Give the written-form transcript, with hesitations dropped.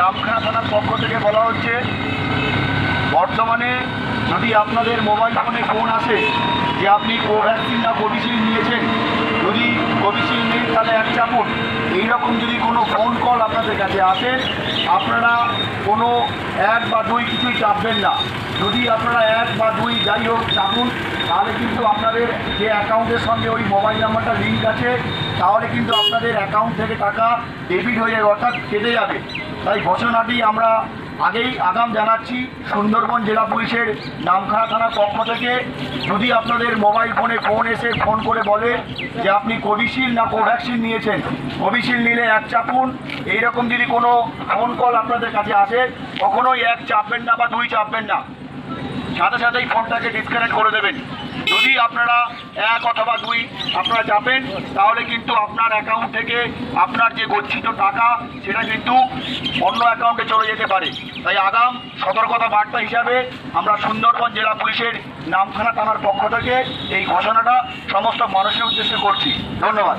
নামখানা থানার পক্ষ থেকে বলা হচ্ছে, বর্তমানে যদি আপনাদের মোবাইল ফোনে ফোন আসে যে আপনি কোভ্যাক্সিন না কোভিশিল্ড নিয়েছেন, যদি কোভিশিল্ড নেই তাহলে এক চাপুন, এইরকম যদি কোনো ফোন কল আপনাদের কাছে আসে, আপনারা কোনো 1 বা 2 কিছুই চাপবেন না। যদি আপনারা 1 বা 2 যাই হোক চাপুন, তাহলে কিন্তু আপনাদের যে অ্যাকাউন্টের সঙ্গে ওই মোবাইল নাম্বারটা লিঙ্ক আছে, তাহলে কিন্তু আপনাদের অ্যাকাউন্ট থেকে টাকা ডেবিট হয়ে যাবে, অর্থাৎ কেটে যাবে। তাই ঘোষণাটি আমরা আগেই আগাম জানাচ্ছি সুন্দরবন জেলা পুলিশের নামখানা থানার পক্ষ থেকে। যদি আপনাদের মোবাইল ফোনে ফোন এসে ফোন করে বলে যে আপনি কোভিশিল্ড না কোভ্যাক্সিন নিয়েছেন, কোভিশিল্ড নিলে 1 চাপুন, এইরকম যদি কোনো ফোন কল আপনাদের কাছে আসে, কখনোই 1 চাপবেন না বা 2 চাপবেন না, সাথে সাথেই ফোনটাকে ডিসকানেক্ট করে দেবেন। যদি আপনারা 1 অথবা 2 আপনারা চাপেন, তাহলে কিন্তু আপনার অ্যাকাউন্ট থেকে আপনার যে গচ্ছিত টাকা সেটা কিন্তু অন্য অ্যাকাউন্টে চলে যেতে পারে। তাই আগাম সতর্কতা বার্তা হিসাবে আমরা সুন্দরবন জেলা পুলিশের নামখানা থানার পক্ষ থেকে এই ঘোষণাটা সমস্ত মানুষের উদ্দেশ্যে করছি। ধন্যবাদ।